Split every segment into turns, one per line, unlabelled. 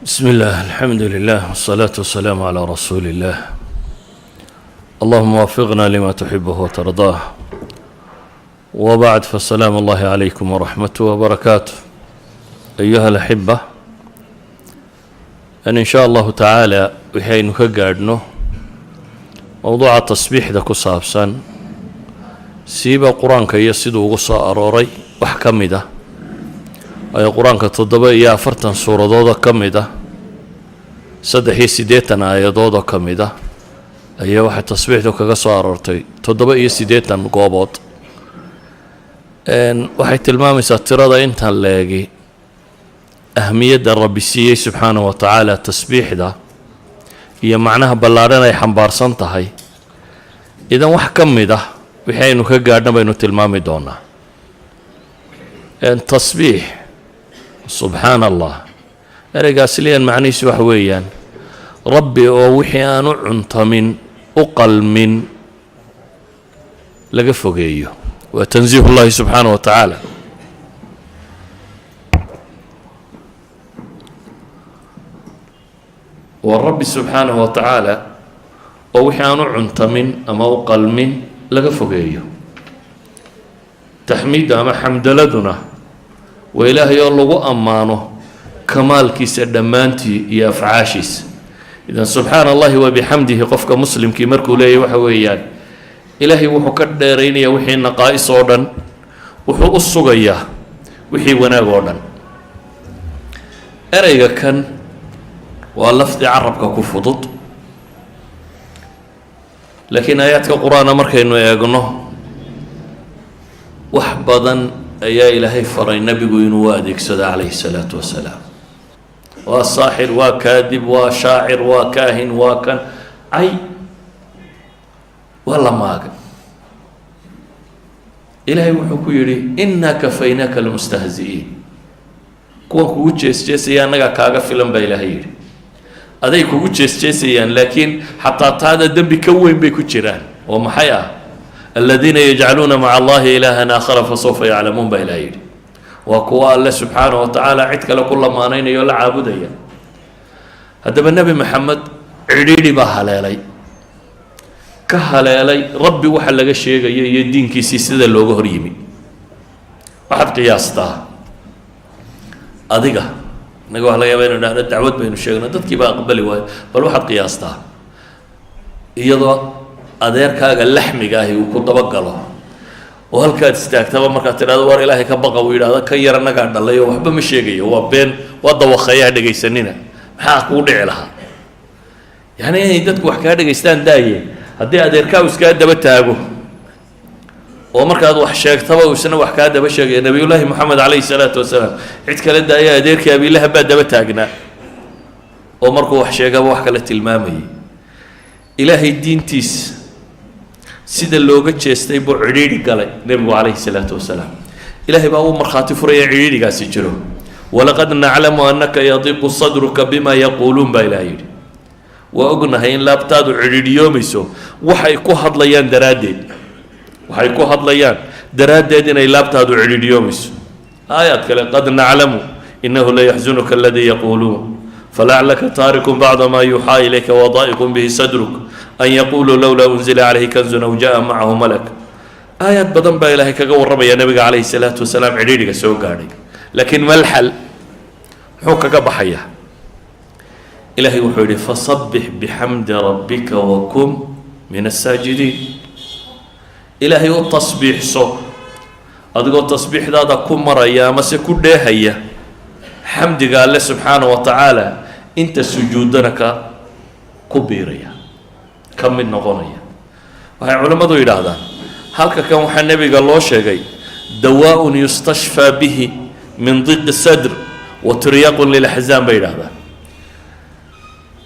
بسم الله الحمد لله والصلاة والسلام على رسول الله. اللهم وفقنا لما تحبه وترضاه. وبعد فالسلام الله عليكم ورحمته وبركاته. أيها الأحبة، إن شاء الله تعالى وحين كقعدنا موضوع التصبيح ذا كصابسا سيبا قرآن كي يسيدو قصة أروري وحكم ده أي قرآن كتضبط يا فرتن سورة دودا كمدة صدحي سيدتن آية دودا كمدة أي واحد تصبيح ذا كقصة أرورتي تضبط يسيدتن قابط إن واحد تلمامي ساترة أنت هنلاقي أهمية الربيسية سبحانه وتعالى التصبيح ده هي معناها بلارنا يحنبار سنتهاي إذا وحكم ده وحين كقعدنا بينو تلمامي دونا إن تصبيح سبحان الله أرجاسليا معنيس وحويا ربي ووحيان عنت من أقل من لقفقيه وتنزيه الله سبحانه وتعالى. والرب سبحانه وتعالى ووحيان عنت من أما أقل من لقفقيه تحميد أما حمد لدنا وإلهي الله أمانه كمال كيس دمانتي يا فعاشيس. إذا سبحان الله وبحمده قفك مسلم كي مركو لي وحويان إلهي وحو كديرين يا وحي نقائص ودن وحو الصغية وحي وناغ ودن أريغا كان واللفظ عربك كفضط لكن آياتك القرآن مركا إنه يقنه وحبضا أيا إلهي فري النبي ينوادك سدى عليه الصلاة والسلام وصاحر وكاذب وشاعر وكاهن وكان أي والله ما أقل إلهي وحكو يري إنا كفيناك المستهزئين كوكو جيسيان نغا كاغا فيلم بإلهي يري أدي كوكو جيسيان لكن حتى هذا الدم بكوين بيكو جيران ومحيا الذين يجعلون مع الله إلها آخر فسوف يعلمون بإلهي وقوى الله سبحانه وتعالى عدك لكل ما نين يولى عابديا. هذا النبي محمد عريري بهلالي كهلالي ربي وحلق الشيء يدين كيسي سيدا اللوغو هريمي واحد قياستا أدقى نقول هلا يا بيننا الدعوات بين الشيخ ندت كي بقبلي بل واحد قياستا يضع adeerkaaga laxmiga ahi uu ku dabagalo oo halkaad istaagtaba markaad tiraahdo war ilaahay ka baqa uu yiraahdo ka yar anaga dhalayo waxba ma sheegayo waa been waa dawaqaya dhageysanina maxaa ku dhici lahaa yani ay dadku wax ka dhageystaan daaye hadii adeerkaagu iska daba taago oo markaad wax sheegtaba uu isna wax ka daba sheegay nabiyullaahi maxamed alayhi salaatu wasalaam cid kale daaya adeerkii abiilaha baa daba taagnaa oo markuu wax sheegaba wax kale tilmaamayay ilaahay diintiis sida looga jeestay buu ciriiri galay nabigu calayhi salaatu wasalaam ilaahay baa uu markhaati furaya ciriirigaasi jiro walaqad naclamu annaka yadiqu sadruka bima yaquuluun baa ilaahay yidhi waa ognahay in laabtaadu ciriiriyoomayso waxay ku hadlayaan daraaddeed inay laabtaadu ciriiriyoomayso aayaad kale qad naclamu innahu la yaxzunuka aladii yaquuluun فلعلك تارك بعض ما يوحى إليك وضائق به صدرك أن يقولوا لولا أنزل عليه كنز أو جاء معه ملك. آيات بدن با إلهي كقول ربي يا نبي عليه الصلاة والسلام عريرك سوق عليك لكن ما الحل حوكك بحية إلهي وحولي فصبح بحمد ربك وكن من الساجدين. إلهي والتصبيح سو أدقوا التصبيح هذا كم مرة يا مسكوا هي حمد قال الله سبحانه وتعالى انت سجودنك كبيريا كم من نغنيا وهي علماء ذو هذا هلك كان وحى النبي قال الله شيء دواء يستشفى به من ضد الصدر وترياق للحزام بين هذا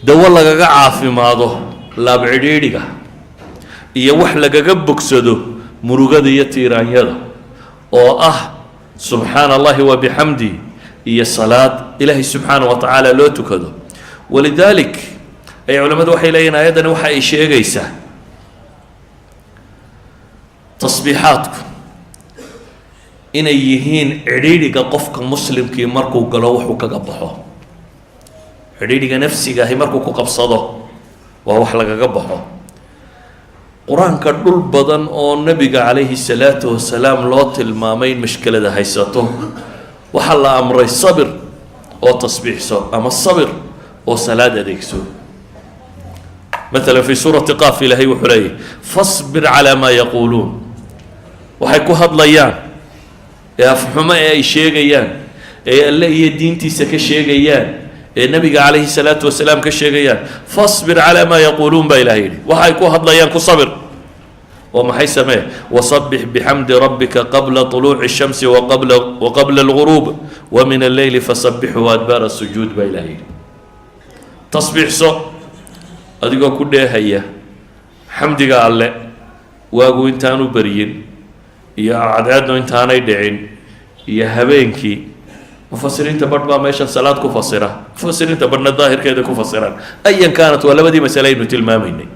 دواء لك عافي ماضو لا بعيديك يا وحلك جبك سدو مروجد يتيران يدا سبحان الله وبحمده هي الصلاة إلهي سبحانه وتعالى لو تكذو ولذلك أي علماء وحي لينا أيضا وحي شيء جيسة تصبيحاتك inay yihiin cidhiidhiga qofka muslimkii markuu galo wuxuu kaga baxo cidhiidhiga nafsiga ahi markuu ku qabsado waa wax lagaga baxo. qur-aanka dhul badan oo nebiga calayhi salaatu wasalaam loo tilmaamay in mashkelada haysato waxaa la amray sabir oo tasbiixso ama sabir oo salaad adeegso. مثلا في سورة قاف إلهي وحليه فاصبر على ما يقولون waxay ku hadlayaan ee afxumo ee ay sheegayaan ee alle iyo diintiisa ka sheegayaan ee nabiga calayhi salaatu wasalaam ka sheegayaan fasbir calaa maa yaquuluun baa ilahay yidhi waxay ku hadlayaan ku sabir oo maxay samee wasabbix bixamdi rabbika qabla طuluuci الshamsi waqabla اlغuruub wamin alleyli fasabbixu adbaara sujuud baa ilahay yidhi. tasbiixso adigoo ku dheehaya xamdiga alle waagu intaanu beryin iyo cadceednu intaanay dhicin iyo habeenkii. mufasiriinta badh baa meeshan salaad ku fasira, mufasiriinta badhna daahirkeeda ku fasiraan. ayan kaanat waa labadii masale aynu tilmaamaynay.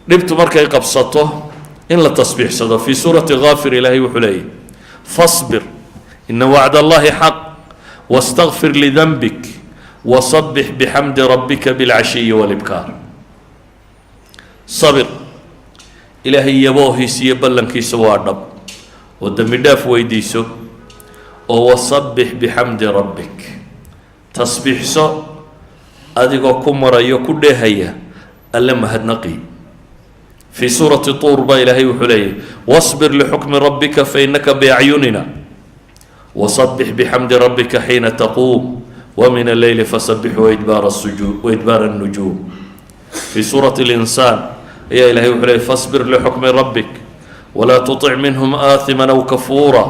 dhibtu markay qabsato in la tasbiixsado. fii suurati gaafir ilaahay wuxuu leeyahy fasbir ina wacd allahi xaq wastakfir lidanbik wasabbix bixamdi rabbika bilcashiyi walibkaar. sabir ilaahay yaboohiis iyo ballankiisa waa dhab oo dembi dhaaf weydiiso oo wasabbix bixamdi rabbik tasbiixso adigoo ku marayo ku dheehaya alle mahadnaqi. fii suurati tuur baa ilaahay wuxuu leeyahy wasbir lixukmi rabbika fainaka biacyunina wasabbix bixamdi rabbika xiina taquum ومن الليل فسبح وإدبار النجوم. في سورة الإنسان يا إلهي وحلي فاصبر لحكم ربك ولا تطع منهم آثما أو كفورا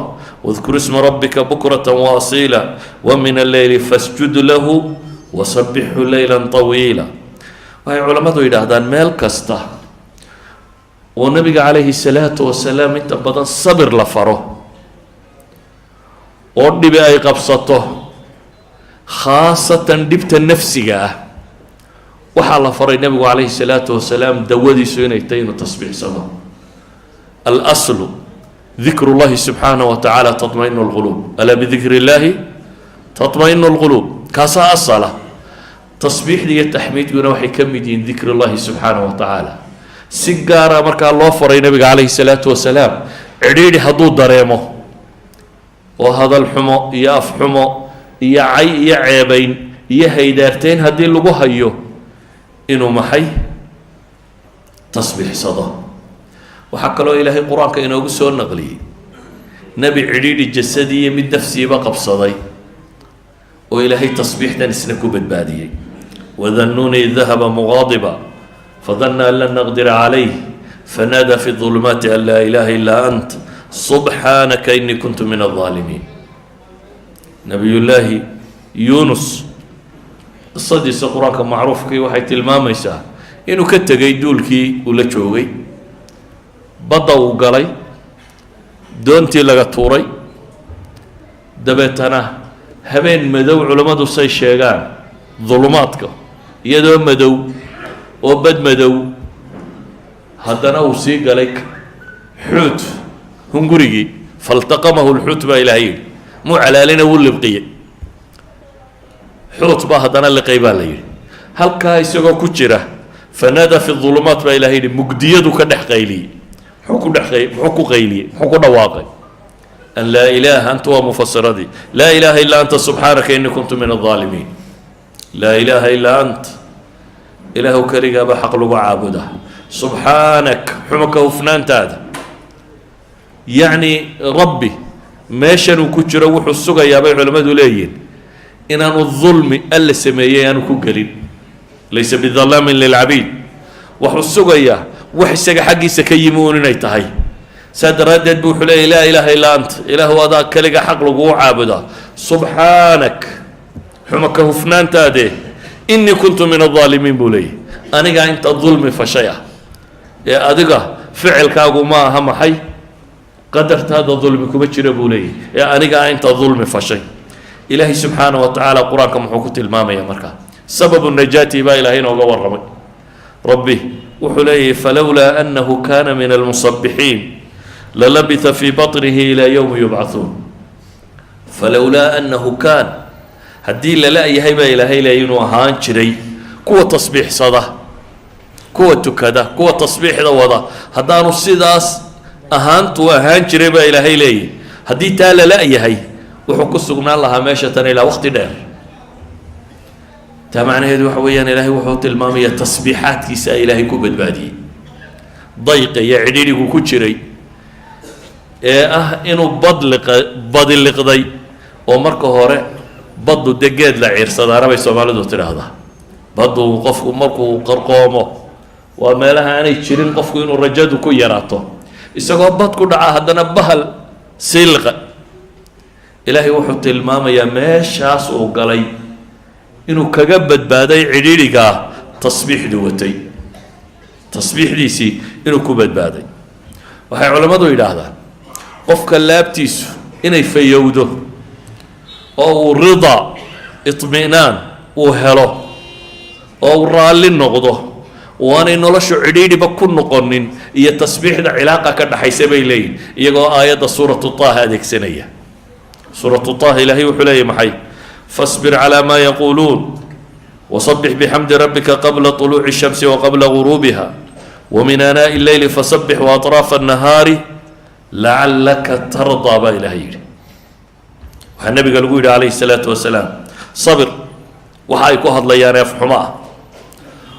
واذكر اسم ربك بكرة وأصيلا ومن الليل فاسجد له وسبحه ليلا طويلا. وهي علماء يدهدان ميل كسته والنبي عليه الصلاة والسلام انت بدن صبر لفره ودي بأي قبصته khaasatan dhibta nafsiga ah waxaa la faray nabigu calayhi salaatu wasalaam dawadiisu inay tahay inuu tasbiixsado. alaslu dikru llahi subxaanahu wa tacaala taطmainu lquluub alaa bidikri llahi taطmainu lquluub kaasaa asala. tasbiixda iyo taxmiidkuna waxay ka mid yihiin dikri llahi subxaanahu wa tacaala. si gaara markaa loo faray nabiga calayhi salaatu wasalaam cidhiidhi hadduu dareemo oo hadal xumo iyo af xumo iyo cay iyo ceebayn iyo haydaarteyn haddii lagu hayo inuu maxay tasbiixsado. waxaa kaloo ilaahay qur-aanka inoogu soo naqliyey nebi cidhiidhi jasadi iyo mid nafsiiba qabsaday oo ilaahay tasbiixdan isna ku badbaadiyey. wadannuuni id dahaba mugaadiba fadanna an lan naqdira calayh fanaadaa fi ظulumaati an laa ilaaha ilaa ant subxaanaka inii kuntu min الظaalimiin. nabiyullaahi yuunus qisadiisa qur-aanka macruufkii waxay tilmaamaysaa inuu ka tegay duulkii uu la joogay, badda uu galay, doontii laga tuuray, dabeetana habeen madow culammadu say sheegaan dulumaadka iyadoo madow oo bad madow haddana uu sii galay xuut hungurigii faltaqamahu lxuut baa ilahay yidhi muu calaalina wuu libqiyey. xuut baa haddana liqay baa la yidhi. halkaa isagoo ku jira fanaada fi ظulumaat baa ilahay yidhi mugdiyadu ka dhex qayliyey. muxuu ku qayliyey, muxuu ku dhawaaqay an laa ilaaha anta waa mufasiradii laa ilaaha ilaa anta subxaanaka inii kuntu min الظaalimiin. laa ilaaha ilaa ant ilaahu keligaaba xaq lagu caabuda subxaanak xuma ka hufnaantaada. yacni rabbi meeshan uu ku jiro wuxuu sugayaa bay culimmadu leeyihin inaanu dulmi alla sameeyey aanu ku gelin. laysa bidalaamin lilcabiid. wuxuu sugayaa wax isaga xaggiisa ka yimi uun inay tahay. saa daraaddeed bu wuxuu leeyahy laa ilaaha illaa ant ilaahu adaa keliga xaq laguu caabudaa subxaanak xuma ka hufnaantaadee inii kuntu min الظaalimiin buu leeyahy anigaa inta dulmi fashay ah ee adiga ficilkaagu ma aha maxay qadartaada dulmi kuma jira buu leeyahy ee anigaa inta dulmi fashay. ilaahay subxaanaه wa tacaala qur-aanka muxuu ku tilmaamaya markaa sababu najaati baa ilahay inooga warramay. rabbi wuxuu leeyahy falowlaa anahu kana min almusabixiin lalabitha fii baطnihi ilaa ywmi yubcaثuun. falowlaa anahu kaan haddii la la-yahay baa ilaahay leeyay inuu ahaan jiray kuwa tasbiixsada, kuwa tukada, kuwa tasbiixda wada. haddaanu sidaas ahaantuu ahaan jiray baa ilaahay leeyay, haddii taa la la-yahay wuxuu ku sugnaan lahaa meesha tan ilaa waqti dheer. taa macnaheedu waxa weeyaan ilaahay wuxuu tilmaamaya tasbiixaadkiisa ilaahay ku badbaadiyey dayqa iyo cidhiidhigu ku jiray ee ah inuu badi liqday. oo marka hore baddu dee geed la ciirsadaana bay soomaalidu tidhaahdaa. baddu qofku markuu qarqoomo waa meelaha aanay jirin qofku inuu rajadu ku yaraato. isagoo bad ku dhaca haddana bahal sii liqa. ilaahay wuxuu tilmaamayaa meeshaas uu galay inuu kaga badbaaday cidhiidhigaa tasbiixdu watay, tasbiixdiisii inuu ku badbaaday. waxay culammadu yidhaahdaan qofka laabtiisu inay fayowdo oo uu rida iطmi'naan uu helo oo uu raalli noqdo oo aanay noloshu cidhiidhiba ku noqonin iyo tasbiixda cilaaqa ka dhaxaysa bay leeyihin iyagoo aayadda suuratu taaha adeegsanaya. suuratu taaha ilaahay wuxuu leeyahy maxay? fasbir calaa maa yaquuluun wasabbix bixamdi rabbika qabla طuluuci الshamsi waqabla guruubiha wamin aanaaءi اlleyli fasabbix waaطraafa الnahaari lacallaka tardaa baa ilaahay yidhi. waxaa nabiga lagu yidhi calayhi الsalaatu wasalaam sabir waxa ay ku hadlayaan eefxumo ah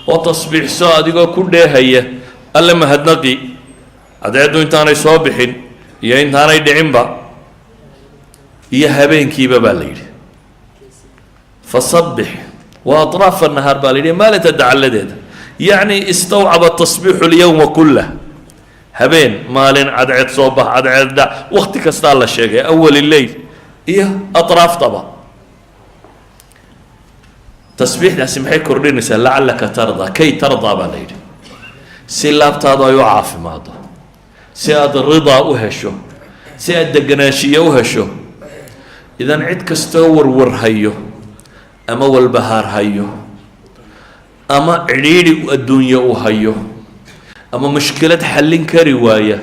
oo tasbiixso adigoo ku dheehaya alle mahadnaqi cadceeddu intaanay soo bixin iyo intaanay dhicinba iyo habeenkiiba baa la yidhi. fasabbix wa aطraafa الnahaar baa la yidhi maalinta dacalladeeda. yacni istawcaba tasbiixu اlyowma kullah. habeen maalin cadceed soo bax cadceed dhac waqti kastaa la sheegay awal leyl iyo atraaftaba. tasbiixdaasi maxay kordhinaysaa? lacallaka tardaa, kay tardaa baa la yidhi, si laabtaadu ay u caafimaado, si aad ridaa u hesho, si aad deganaanshiye u hesho. idan cid kastoo warwarhayo ama walbahaar hayo ama cidhiidhi adduunye u hayo ama mushkilad xallin kari waaya,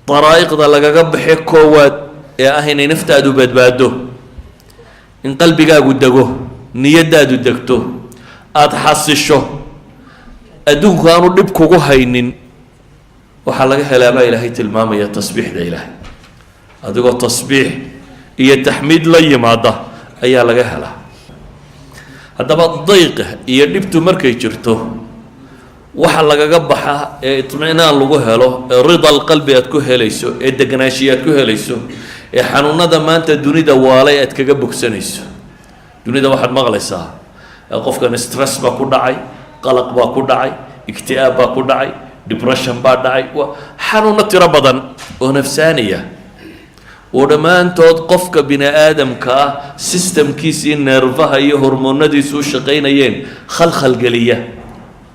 daraa'iqda lagaga baxe koowaad ee ah inay naftaadu badbaado, in qalbigaagu dego, niyadaadu degto, aada xasisho, adduunku aanu dhib kugu haynin, waxaa laga helaa baa ilaahay tilmaamaya tasbiixda ilaahay. adigoo tasbiix iyo taxmiid la yimaada ayaa laga helaa. haddaba dayqa iyo dhibtu markay jirto waxa lagaga baxa ee iطmi'naan lagu helo, ee rida alqalbi aad ku helayso, ee deganaanshiya aad ku helayso, ee xanuunada maanta dunida waalay aad kaga bogsanayso. dunida waxaad maqlaysaa qofkan stress baa ku dhacay, qalaq baa ku dhacay, ikti'aab baa ku dhacay, depression baa dhacay, xanuuno tiro badan oo nafsaaniya oo dhammaantood qofka bini aadamka ah systemkiisii neerfaha iyo hormoonadiisu u shaqaynayeen khalkhalgeliya.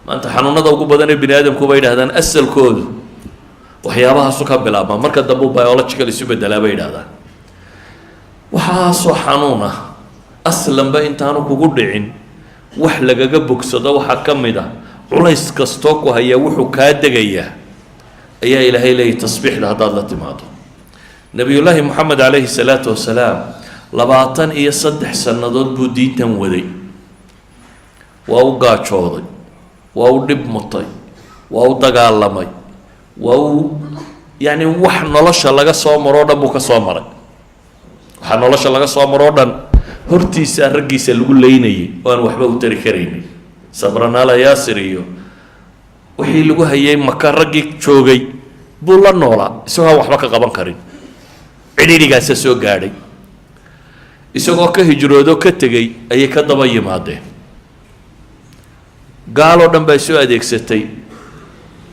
maanta xanuunada ugu badan ee bini aadamku bay yidhahdaan asalkoodu waxyaabahaasu ka bilaabmaa, marka dambe biological isu bedelaa bay yidhahdaan. waxaasoo xanuun ah aslanba intaanu kugu dhicin wax lagaga bogsado waxaa ka mid ah culays kastoo ku hayaa wuxuu kaa degayaa ayaa ilaahay leeyay tasbiixda haddaad la timaado. nebiyullaahi moxamed calayhi salaatu wasalaam 23 sannadood buu diintan waday. waa u gaajooday, waa u dhib mutay, waa u dagaalamay, waa u yacni wax nolosha laga soo maroo dhan buu ka soo maray. waxaa nolosha laga soo maroo dhan hortiisa raggiisa lagu leynayay oo aan waxba u tari karaynin. sabranaala yaasir iyo wixii lagu hayay maka raggii joogay buu la noolaa isagoo aan waxba ka qaban karin. cidhiidhigaasa soo gaadhay. isagoo ka hijroodoo ka tegey ayay ka daba yimaadeen. gaaloo dhan baa soo adeegsatay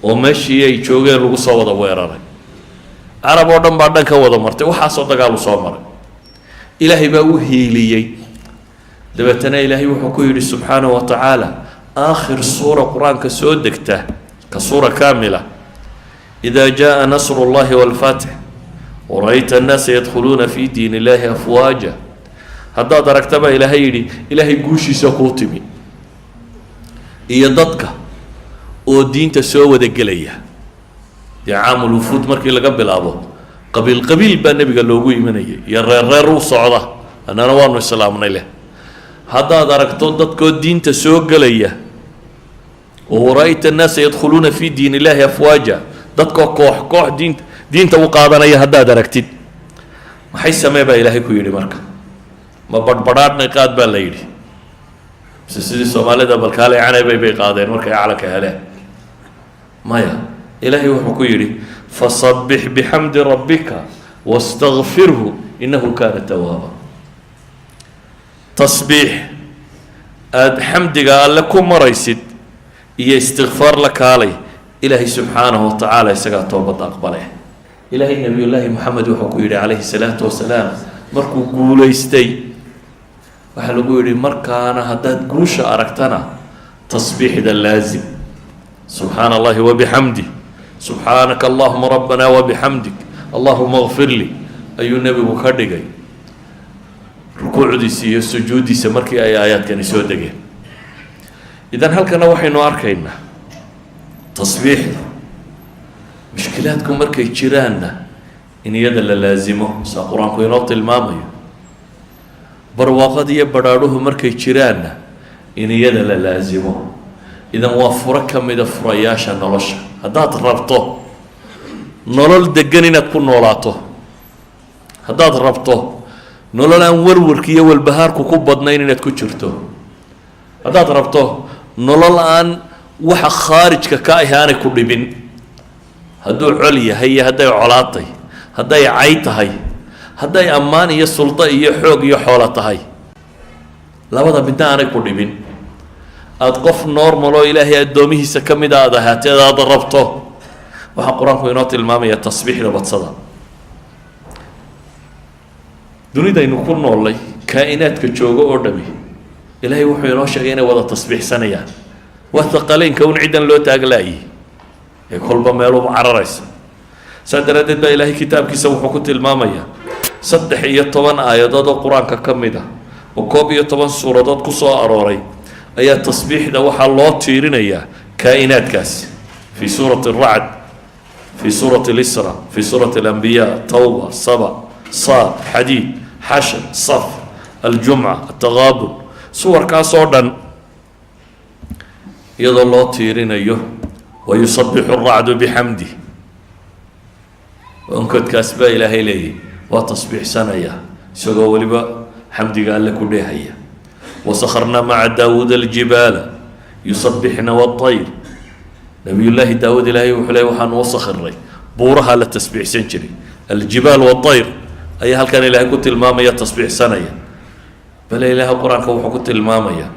oo meeshii ay joogeen lagu soo wada weeraray. carab oo dhan baa dhan ka wada martay, waxaasoo dagaalu soo maray. ilaahay baa u hiiliyey. dabeetana ilaahay wuxuu ku yidhi subxaanahu wa tacaala aakhir suura qur-aanka soo degta ka suura kaamila idaa jaa nasru llahi waalfatx wara'ayta annaasa yadkhuluuna fi diin illaahi afwaaja. haddaad aragtaba ilaahay yidhi ilaahay guushiisa kuu timi iyo dadka oo diinta soo wada gelaya. dee caamul wufuud markii laga bilaabo qabiil qabiil baa nebiga loogu imanayay iyo reer reer u socda annana waanu islaamnay leh haddaad aragto dadkoo diinta soo gelaya oo wara'ayta annaasa yadkhuluuna fii diin illaahi afwaaja dadkoo koox koox diinta u qaadanaya haddaad aragtid maxay samee baa ilaahay ku yidhi marka ma badhbadhaadhnay qaad baa la yidhi mise sidii soomaalida balkaalay canaybay bay qaadeen markay calanka heleen maya ilaahay wuxuu ku yidhi fasabbix bixamdi rabbika wastakfirhu innahu kaana tawaaba tasbiix aada xamdiga alle ku maraysid iyo istikfaar la kaalay ilaahay subxaanahu watacaala isagaa toobadda aqbale ilaahay nebiyullaahi moxamed wuxuu ku yidhi calayhi salaatu wasalaam markuu guulaystay waxaa lagu yidhi markaana haddaad guusha aragtana tasbiixda laazim subxaana allahi wabixamdi subxaanaka allahuma rabbana wabixamdik allahuma kfir lii ayuu nebigu ka dhigay rukuucdiisa iyo sujuuddiisa markii ay aayaadkani soo degeen idan halkana waxaynu arkaynaa tasbiixda mushkilaadku markay jiraanna in iyada la laazimo saa qur-aanku inoo tilmaamayo barwaaqada iyo badhaadhuhu markay jiraanna in iyada la laazimo idan waa furo ka mida furayaasha nolosha haddaad rabto nolol degan inaad ku noolaato haddaad rabto nolol aan warwarka iyo walbahaarku ku badnayn inaad ku jirto haddaad rabto nolol aan waxa khaarijka ka ahi aanay ku dhibin hadduu col yahay iyo hadday colaatay hadday cay tahay hadday ammaan iyo suldo iyo xoog iyo xoolo tahay labada midna aanay ku dhibin aada qof normal oo ilaahay addoomihiisa ka mid a aada ahaateed aada rabto waxaa qur-aanku inoo tilmaamaya tasbiixda badsada dunidaynu ku noollay kaa'inaadka joogo oo dhami ilaahay wuxuu inoo sheegay inay wada tasbiixsanayaan waa thaqaleynka un ciddan loo taaglaayay ee kolba meeluba cararaysa saa daraaddeed baa ilaahay kitaabkiisa wuxuu ku tilmaamayaa 13 aayadood oo qur-aanka ka mid ah oo 11 suuradood ku soo arooray ayaa tasbiixda waxaa loo tiirinayaa kaa'inaadkaasi fii suurati الracd fii suurati اlisra fii suurati اlanbiyaa tawba saba saad xadiid xashr saf aljumca ataqaabun suwarkaasoo dhan iyadoo loo tiirinayo wayusabixu الracdu bixamdi onkodkaas baa ilaahay leeyahy waa tasbiixsanaya isagoo weliba xamdiga alle ku dheehaya wasakharna maca daawuud aljibaala yusabixna waطayr nabiyullaahi daawuud ilaahay wuxuu leey waxaan u sakhiray buuraha la tasbiixsan jiray aljibaal waطayr ayaa halkan ilaahay ku tilmaamaya tasbiixsanaya bale ilaahay qur-aanka wuxuu ku tilmaamaya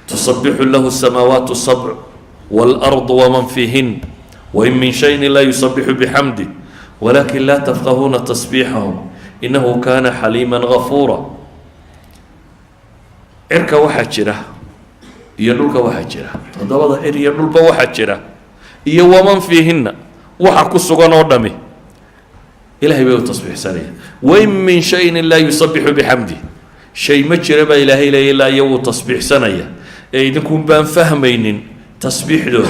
tusabixu lahu الsamaawaat الsabc wاlأrض waman fiihin wain min shayin laa yusabixu bixamdi walakin laa tafqahuuna tasbiixahum inahu kana xaliima gafuura cirka waxaa jira iyo dhulka waxaa jira toddobada cir iyo dhulba waxaa jira iyo waman fiihinna waxa ku sugan oo dhami ilahay bay u tasbiixsanaya wain min shayin laa yusabixu bixamdi shay ma jira baa ilaahay leeya ilaa iyo wuu tasbiixsanaya ee idinkun baan fahmaynin tasbiixdooda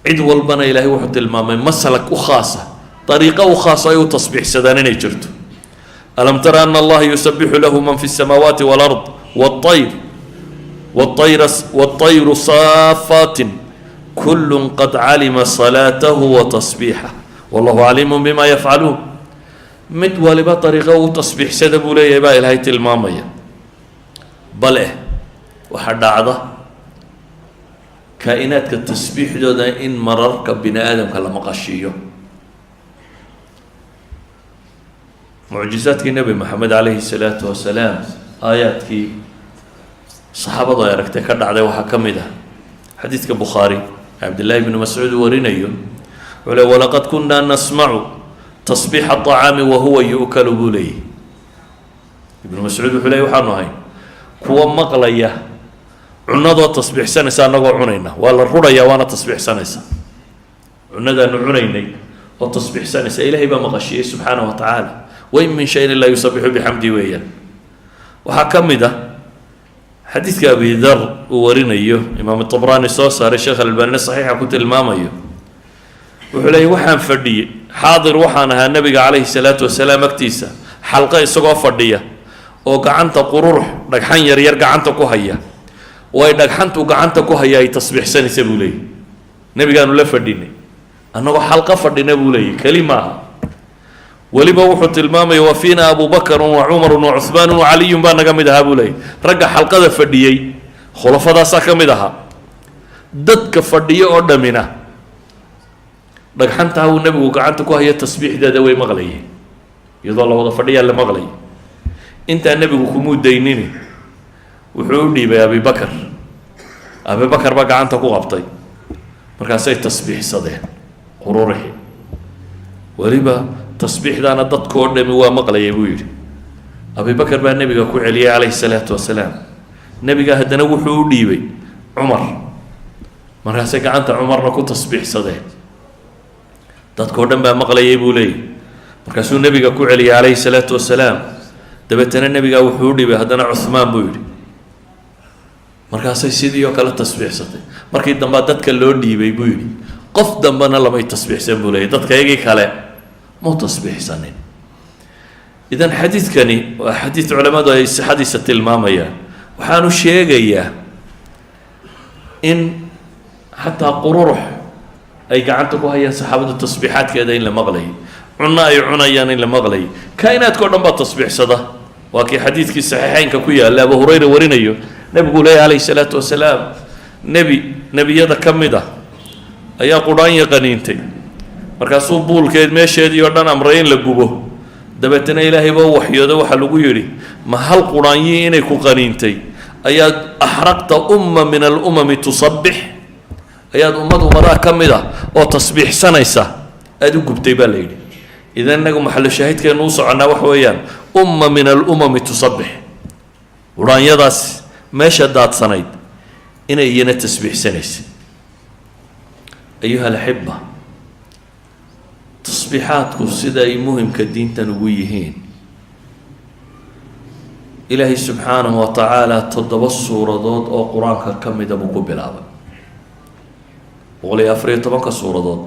cid walbana ilaahay wuxuu tilmaamay maslak u khaasa ariiqo u khaasa ay u tasbiixsadaan inay jirto alam tara ana allaha yusabixu lahu man fi الsamaawaati wاlard wاطayru saafaatin kul qad calima salaatahu watasbiixah wallahu caliimu bima yafcaluun mid waliba ariiqo u tasbiixsada buu leeyahay baa ilaahay tilmaamaya bale waxaa dhacda kaa'inaadka tasbiixdooda in mararka bini aadamka la maqashiiyo mucjizaadkii nebi moxamed calayhi salaatu wasalaam aayaadkii saxaabadu ay aragtay ka dhacday waxaa ka mid ah xadiidka bukhaari cabdillaahi bnu mascuud warinayo wuxuu le walaqad kunaa nasmacu tasbiixa aطacaami wahuwa yu'kalu buu leeyay ibnu mascuud wuxuu leey waxaanu ahay kuwa maqlaya cunadoo tasbiixsanaysa annagoo cunayna waa la rurayaa waana tasbiixsanaysa cunadaanu cunaynay oo tasbiixsanaysa ilaahay baa maqashiyey subxaanahu wa tacaala wain min shayin laa yusabixu bixamdi weeyaan waxaa ka mid ah xadiidka abi dar uu warinayo imaam طabraani soo saaray sheekh albanina saxiixa ku tilmaamayo wuxuu leeyay waxaan fadhiyey xaadir waxaan ahaa nebiga calayhi salaatu wasalaam agtiisa xalqa isagoo fadhiya oo gacanta qururux dhagxan yar yar gacanta ku haya way dhagxantu gacanta ku haya ay tasbiixsanaysa buu leeyahy nebigaanu la fadhinay annagoo xalqa fadhina buu leeyahy keli maaha weliba wuxuu tilmaamaya wa fiina abubakarun wa cumarun wa cuhmaanun wa caliyun baa naga mid ahaa buu leeyahy ragga xalqada fadhiyey khulafadaasaa ka mid ahaa dadka fadhiyo oo dhammina dhagxantaa uu nebigu gacanta ku haya tasbiixdeeda way maqlayeen iyadoo la wada fadhiyaa la maqlayay intaa nebigu kumuu daynini wuxuu u dhiibay abibakar abibakar baa gacanta ku qabtay markaasay tasbiixsadeen qururixi weliba tasbiixdaana dadkoo dhami waa maqlayay buu yidhi abibakar baa nebiga ku celiyay calayhi salaatu wasalaam nebiga haddana wuxuu u dhiibay cumar markaasay gacanta cumarna ku tasbiixsadeen dadkoo dhan baa maqlayay buu leeyahy markaasuu nebiga ku celiyay calayhi salaatu wasalaam dabeetana nebigaa wuxuu u dhibay haddana cuhmaan buu yidhi markaasay sidii oo kale tasbiixsatay markii dambaa dadka loo dhiibay buu yidhi qof dambena lamay tasbiixsan buu leeyahy dadka iyagii kale mau tasbiixsanin idan xadiidkani waa xadiid culammadu ay sixadiisa tilmaamayaan waxaanu sheegayaa in xataa qururux ay gacanta ku hayaan saxaabadu tasbiixaadkeeda in la maqlayay cunno ay cunayaan in la maqlayay kaa'inaadka o dhan baa tasbiixsada waa kii xadiidkii saxiixeynka ku yaalla abu hurayra warinayo nebiguu leeyahy calayhi salaatu wasalaam nebiyada ka mid ah ayaa qudhaanya qaniintay markaasuu buulkeed meesheedii oo dhan amray in la gubo dabeetana ilaahay baa u waxyooda waxaa lagu yidhi ma hal qudhaanyii inay ku qaniintay ayaad axraqta umma min alumami tusabbix ayaad ummadaha ka mid ah oo tasbiixsanaysa aada u gubtay baa la yidhi idan innagu maxallo shaahidkeenu u soconnaa waxa weeyaan umma min alumami tusabbix qudhaanyadaas meesha daadsanayd inay iyana tasbiixsanaysay ayuha alaxiba tasbiixaadku sida ay muhimka diintan ugu yihiin ilaahay subxaanahu wa tacaala 7 suuradood oo qur-aanka ka mida buu ku bilaabay 114 suuradood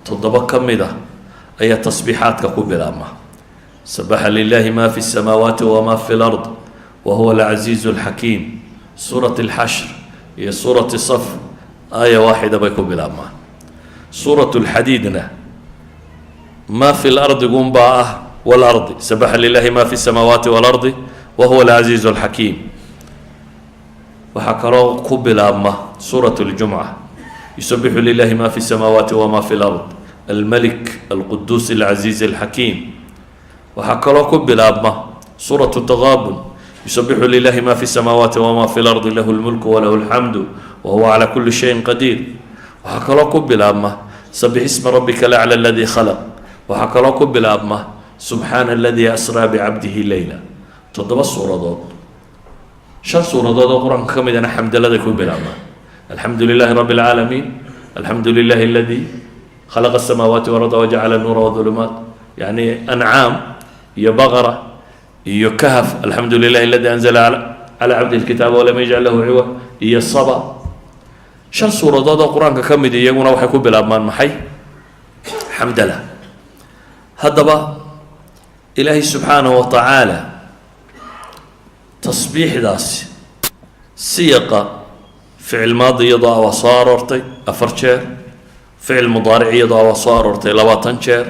7 ka mid ah ayaa tasbiixaadka ku bilaabma sabaxa lilahi ma fi الsamaawaati wama fi اlard wahuwa alcaziizu اlxakiim suurat اlxashr iyo suurati saf aaya waaxida bay ku bilaabmaan suurat اlxadiidna ma fi lardi gunbaa ah walardi sabaxa lilahi ma fi الsamaawaati walardi wahuwa alcaziizu اlxakiim waxaa kaloo ku bilaabma suurat اljumca yusabixu lilahi ma fi الsamaawaati wama fi اlard almalik alquduus alcaziiz alxakiim waxaa kaloo ku bilaabma suuratu taqaabun yusabixu lilahi ma fi الsamaawaati wama fi اlardi lahu اlmulku walahu اlxamdu wahuwa calaa kuli shayin qadiir waxaa kaloo ku bilaabma sabix isma rabbika alacla aladii khalaq waxaa kaloo ku bilaabma subxaana aladii asraa bicabdihi leyla 7 suuradood 5 suuradood oo qur-aanka ka midana xamdaladay ku bilaabmaan alxamdu lilahi rabbi اlcaalamiin alxamdu lilahi aladii khalaqa الsamaawaati walarda wajacala nuura wadulumaat yani ancaam iyo baqara iyo kahf alxamdu lilahi aladii anzala calaa cabdihi اlkitaaba walam yajcal lahu ciwa iyo saba 5 suuradood oo qur-aanka ka mid iyaguna waxay ku bilaabmaan maxay xamdala haddaba ilaahay subxaanahu wa tacaala tasbiixdaasi siyaqa ficil maadi iyadoo waa soo aroortay 4 jeer ficil mudaaric iyadoo waa soo aroortay 20 jeer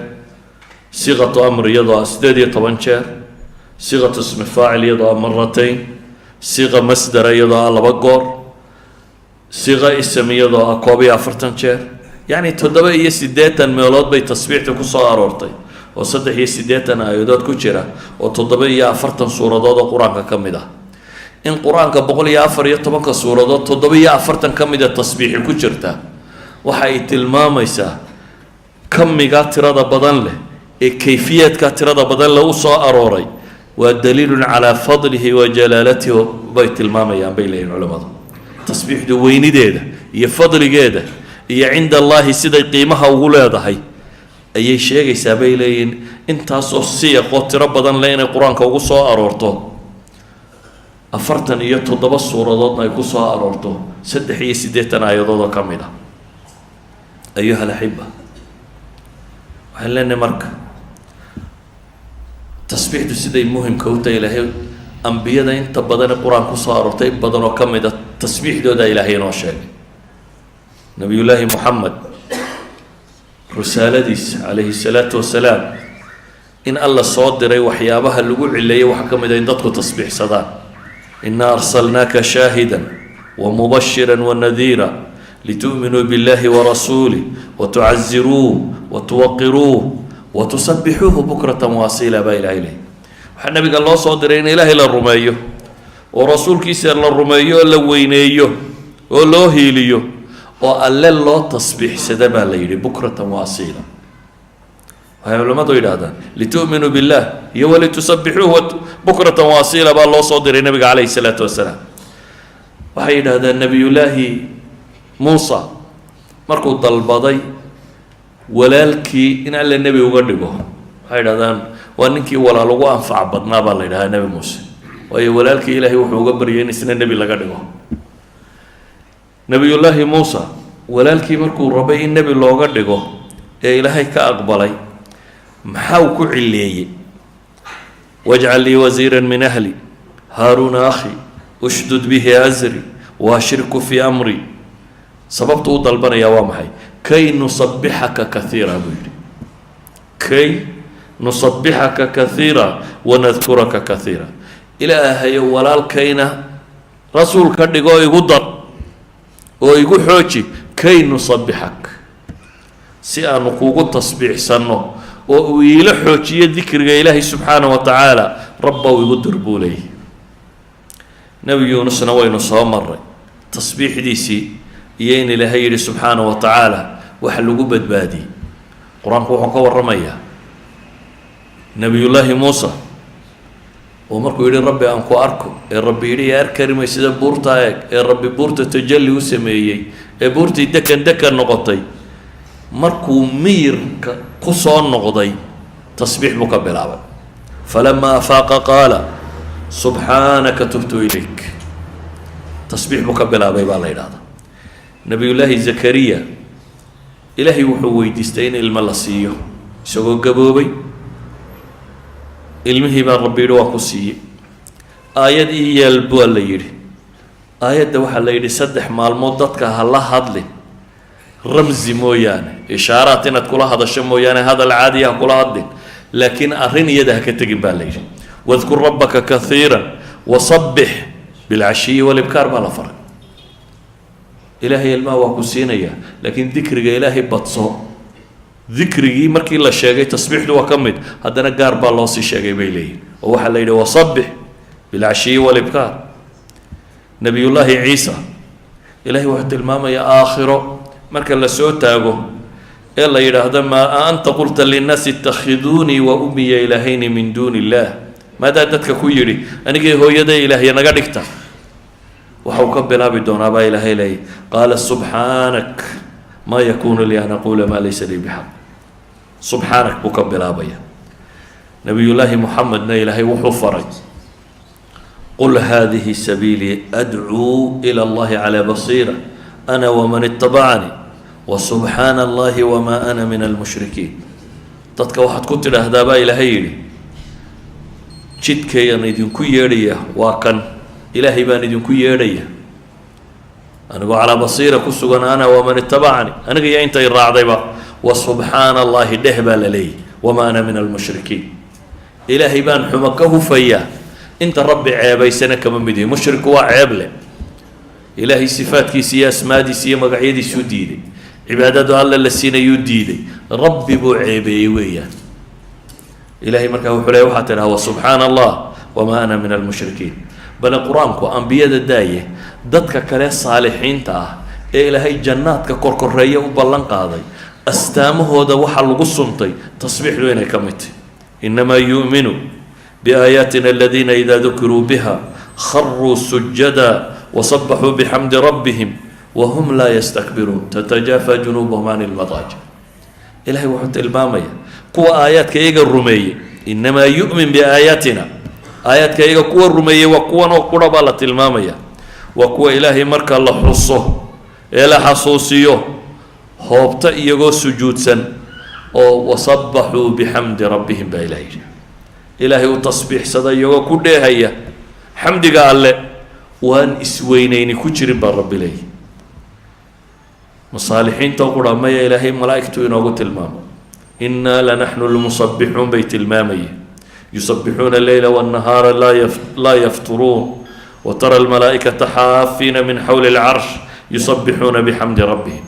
siiqatu amr iyadoo 18 jeer siiqatu ismi faacil iyadoo maratayn siiqa masdara iyadoo 2 goor siiqa ism iyadoo 41 jeer yacni 87 meelood bay tasbiixda ku soo aroortay oo 83 aayadood ku jira oo 47 suuradood oo qur-aanka ka mid ah in qur-aanka 114 suuradood 47 ka mida tasbiixi ku jirta waxa ay tilmaamaysaa kamiga tirada badan leh ee kayfiyaadka tirada badan leh u soo arooray waa daliilun calaa fadlihi wa jalaalatihi bay tilmaamayaan bay leeyihin culimmadu tasbiixdu weynideeda iyo fadligeeda iyo cinda allaahi siday qiimaha ugu leedahay ayay sheegaysaa bay leeyihin intaasoo siyaqoo tiro badan leh inay qur-aanka ugu soo aroorto 47 suuradoodna ay ku soo aroorto 83 aayadood oo ka mid ah ayuha alaxiba waxaan leenahay marka tasbiixdu siday muhimka u tahay ilaahay ambiyada inta badan qur-aan ku soo aroortay in badan oo ka mid a tasbiixdooda ilaahay inoo sheegay nabiyullaahi moxamed risaaladiisa calayhi salaatu wasalaam in alla soo diray waxyaabaha lagu cileeyay waxaa ka mid a in dadku tasbiixsadaan inaa arsalnaaka shaahidan wamubashira wanadiira litu'minuu biاllahi warasuulih watucaziruuh watuwaqiruuh watusabixuuhu bukratan waasiila baa ilahay lehy waxaa nabiga loo soo diray in ilaahay la rumeeyo oo rasuulkiisa la rumeeyo oo la weyneeyo oo loo hiiliyo oo alle loo tasbiixsada baa la yidhi bukratan waasiila waxay culimmadu yidhaahdaan litu'minuu billah iyo walitusabixuuhu bukratan waasiila baa loo soo diray nabiga calayhi salaatu wasalaam waxay yidhaahdaan nebiyullaahi muusa markuu dalbaday walaalkii in alle nebi uga dhigo waxay yidhahdaan waa ninkii walaal ugu anfac badnaa baa la yidhahdaa nebi muuse waayo walaalkii ilaahay wuxuu uga baryay in isna nebi laga dhigo nebiyullaahi muusa walaalkii markuu rabay in nebi looga dhigo ee ilaahay ka aqbalay maxaa uu ku cileeyey wajcal lii wasiira min ahli haaruuna akhi ushdud bihi azri waashirku fii amri sababtu u dalbanayaa waa maxay kay nusabixaka kaiira buu yidhi kay nusabixaka kaiira wanadkuraka kaiira ilaahayo walaalkayna rasuul ka dhigo igu dar oo igu xooji kay nusabixak si aanu kuugu tasbiixsanno oo uu iila xoojiyo dikriga ilaahay subxaana wa tacaala rabbow igu dir buu leeyahy nebi yuunusna waynu soo maray tasbiixdiisii iyo in ilaahay yidhi subxaana wa tacaala waxa lagu badbaadiyey qur-aanku wuxuu ka warramayaa nebiyullaahi muusa oo markuu yidhi rabbi aan ku arko ee rabbi yidhi yaa arkari may sida buurtaa eeg ee rabbi buurta tajalli u sameeyey ee buurtii dekan dekan noqotay markuu miyirka ku soo noqday tasbiix buu ka bilaabay falamaa afaaqa qaala subxaanaka tubtu ilayk tasbiix buu ka bilaabay baa la yidhahdaa nebiyullaahi zakariya ilaahay wuxuu weydiistay in ilmo la siiyo isagoo gaboobay ilmihii baa rabbi yidhi waa ku siiyey aayad ii yeel baa la yidhi aayadda waxaa la yidhi 3 maalmood dadka ha la hadlin ramzi mooyaane ishaaraat inaad kula hadasho mooyaane hadal caadiya ha kula hadlin laakiin arrin iyada ha ka tegin baa la yidhi wadkur rabbaka kaiiran wasabbix bilcashiyi walibkaar baa la faray ilaahay ilmaha waa ku siinayaa laakiin dikriga ilaahay badso dikrigii markii la sheegay tasbiixdu waa ka mid haddana gaar baa loo sii sheegay bay leeyihin oo waxaa la yidhi wasabbix bilcashiyi walibkaar nebiyullaahi ciisa ilaahay wuxuu tilmaamayaa aakhiro marka la soo taago ee la yidhaahdo maa anta qulta linnaasi itakhiduunii wa ummiya ilaahayni min duuni illaah maadaa dadka ku yidhi anigii hooyaday ilaahya naga dhigta waxau ka bilaabi doonaa baa ilaahay leeyay qaala subxaanak maa yakuunu lii an aquula maa laysa lii bixaq subxaanak buu ka bilaabaya nebiyullaahi moxamedna ilaahay wuxuu faray qul haadihi sabiilii adcuu ila allahi calaa basiira ana waman itabacanii wasubxaana allahi wamaa ana min almushrikiin dadka waxaad ku tidhaahdaa baa ilaahay yidhi jidkayaan idinku yeedhaya waa kan ilaahay baan idinku yeedhaya anigoo calaa basiira ku sugan ana waman itabacanii aniga iyo intay raacdayba wasubxaana allahi dheh baa la leeyahy wamaa ana min almushrikiin ilaahay baan xumo ka hufayaa inta rabbi ceebaysana kama mid yihi mushriku waa ceeb leh ilaahay sifaadkiisa iyo asmaadiisa iyo magacyadiisuu diiday cibaadadu alla la siinayuu diiday rabbi buu ceebeeyey weeyaan ilaahay markaa wuxuu leeya waxaa tidhaha wasubxaana allah wamaa ana min almushrikiin bale qur-aanku ambiyada daaye dadka kale saalixiinta ah ee ilaahay jannaadka korkoreeya u ballan qaaday astaamahooda waxaa lagu suntay tasbiixdu inay ka mid tahy inamaa yu'minu biaayaatina aladiina idaa dukiruu biha kharuu sujada wasabaxuu bixamdi rabbihim wahum laa yastakbiruun tatajaafa junuubahum can ilmadaajic ilahay wuxuu tilmaamaya kuwa aayaadka iyaga rumeeyey inamaa yu'min biaayaatina aayaadka iyaga kuwa rumeeyey waa kuwan oo qura baa la tilmaamaya waa kuwa ilaahay marka la xuso ee la xasuusiyo hoobta iyagoo sujuudsan oo wasabaxuu bixamdi rabbihim baa ilahay yidhi ilaahay u tasbiixsada iyagoo ku dheehaya xamdiga alle waan isweynayni ku jirin baa rabbi leeyahy masaalixiinta qura maya ilaahay malaa'igtu inoogu tilmaamo innaa lanaxnu lmusabbixuun bay tilmaamayeen yusabbixuuna alleyla waannahaara laa yafturuun watara almalaa'ikata xaafiina min xawli alcarsh yusabbixuuna bixamdi rabbihim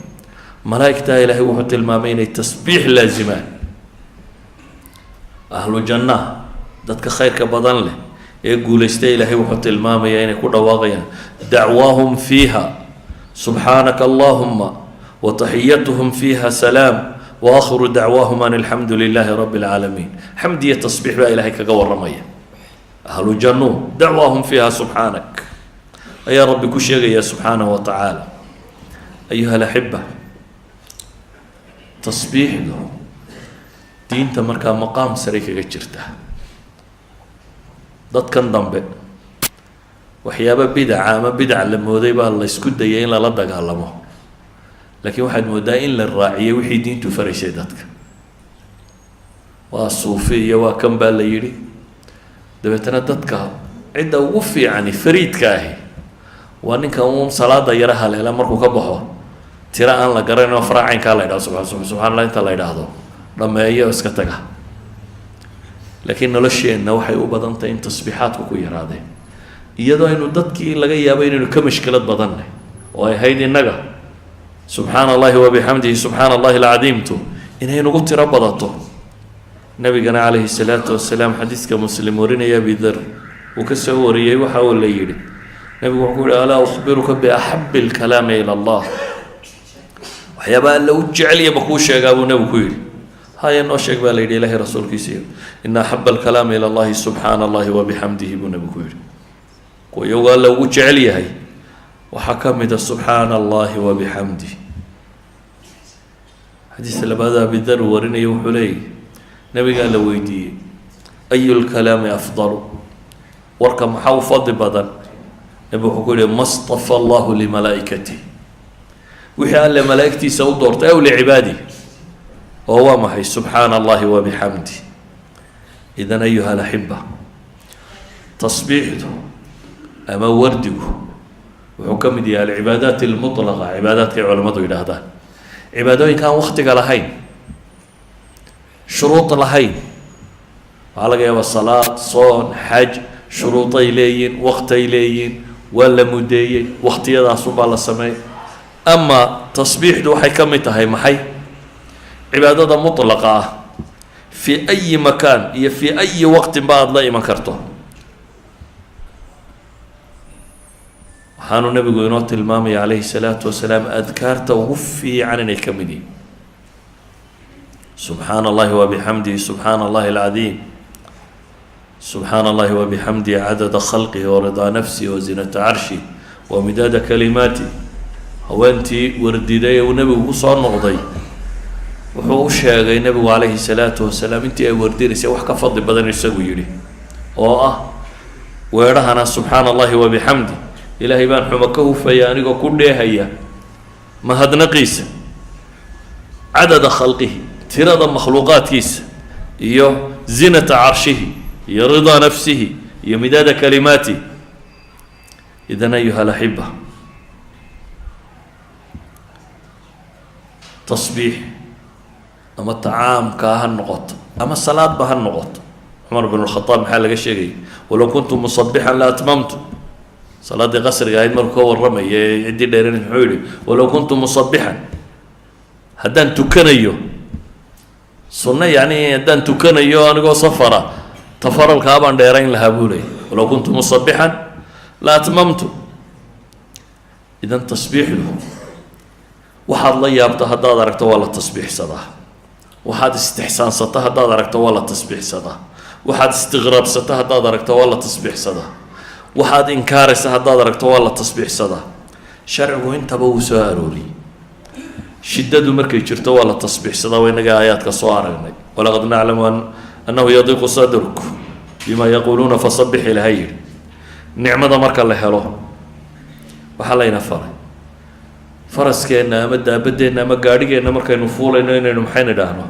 malaa'igtaa ilaahay wuxuu tilmaamay inay tasbiix laazimaan ahlu jannaha dadka khayrka badan leh ee guulaysta ilaahay wuxuu tilmaamayaa inay ku dhawaaqayaan dacwaahum fiiha subxaanaka allahuma wataxiyatuhum fiiha salaam waakhiru dacwaahum an alxamdu lilaahi rabbi alcaalamiin xamdi iyo tasbiix baa ilaahay kaga warramaya ahlu jannuhu dacwaahum fiiha subxaanak ayaa rabbi ku sheegaya subxaanahu wa tacaala ayuha alaxiba tasbiixdu diinta markaa maqaam sare kaga jirta dadkan dambe waxyaaba bidaca ama bidac la mooday baa la ysku dayay in lala dagaalamo laakiin waxaad moodaa in la raaciyay wixii diintu faraysay dadka waa suufi iyo waa kan baa la yidhi dabeetana dadka cidda ugu fiicani fariidka ahi waa ninka uun salaada yara haleela markuu ka baxo tiro aan la garanayno faraacaynkaa la yidhahdo subxaan allah inta la yidhaahdo dhameeyo iska taga laakiin nolosheenna waxay u badan tahay in tasbiixaadku ku yaraadeen iyadoo aynu dadkii laga yaabo inaynu ka mashkilad badannay oo ay ahayd innaga subxaana allahi wabixamdihi subxaana allahi alcadiimtu inay nagu tiro badato nabigana calayhi salaatu wasalaam xadiiska muslim warinaya abidar uu ka soo wariyey waxa uu la yidhi nabigu wuxuu ku yihi alaa ukhbiruka biaxabi alkalaami ila allah waxyaaba alla u jecelya ma kuu sheegaa buu nabigu ku yidhi haya noo sheeg baa la yidhi ilaahay rasuulkiisiiyo ina axaba alkalaami ila allahi subxaana allahi wabixamdihi buu nabigu ku yidhi kuwa iyagu alla ugu jecel yahay waxaa ka mid a subxaana allahi wabixamdih xadiis labaad abidar uu warinaya wuxuu leeyahy nabigaa la weydiiyey ayu lkalaami afdalu warka maxaa u fadli badan nabigu wuxuu ku yihi ma stafa allahu limalaa'ikatih wixii alle malaa'igtiisa u doortay aw licibaadih oo waa maxay subxaana allahi wabixamdih idan ayuha alaxiba tasbiixdu ama wardigu wuxuu ka mid yahay alcibaadaat almutlaqa cibaadaadkay culammadu yidhaahdaan cibaadooyinka aan waktiga lahayn shuruud lahayn waxaa laga yaabaa salaad soon xaj shuruuday leeyihin waktay leeyihin waa la mudeeyey waktiyadaasubaa la sameeyey ama tasbiixdu waxay ka mid tahay maxay cibaadada mutlaqa ah fii ayi makaan iyo fii ayi waqtinba aada la iman karto waxaanu nabigu inoo tilmaamaya calayhi salaatu wasalaam adkaarta ugu fiican inay ka mid yihin subxaana allahi wabixamdihi subxaana allahi alcadiim subxaana allahi wabixamdihi cadada khalqihi waridaa nafsihi wazinata carshi wamidaada kalimaati haweentii wardiday uu nebigu kusoo noqday wuxuu u sheegay nebigu calayhi salaatu wasalaam intii ay wardinaysay wax ka fadli badan isagu yidhi oo ah weedhahana subxaana allahi wabixamdi ilaahay baan xumo ka hufaya anigoo ku dheehaya mahadnaqiisa cadada khalqihi tirada makhluuqaadkiisa iyo zinata carshihi iyo ridaa nafsihi iyo midaada kalimaati idan ayuha alaxiba tasbiix ama tacaamkaa ha noqoto ama salaadba ha noqoto cumar bn lkhadaab maxaa laga sheegaya walow kuntu musabixan la atmamtu salaadii qasriga ahayd markuu ka warramaya ee ciddii dheeran muxuu yihi walow kuntu musabixan haddaan tukanayo sunno yacni haddaan tukanayo anigoo safara tafaralkaa baan dheerayn lahaa buu leeyay walow kuntu musabixan la atmamtu idan tasbiixdu waxaad la yaabto haddaad aragto waa la tasbiixsadaa waxaad istixsaansato haddaad aragto waa la tasbiixsadaa waxaad istiqraabsato haddaad aragto waa la tasbiixsadaa waxaad inkaaraysa haddaad aragto waa la tasbiixsadaa sharcigu intaba wuu soo arooriyey shiddadu markay jirto waa la tasbiixsadaa waa inaga aayaadka soo aragnay walaqad naclamu annahu yadiiqu sadruk bima yaquuluuna fasabix ilaha yidhi nicmada marka la helo waxaa layna faray faraskeenna ama daabadeenna ama gaadhigeenna markaynu fuulayno inaynu maxayna idhaahno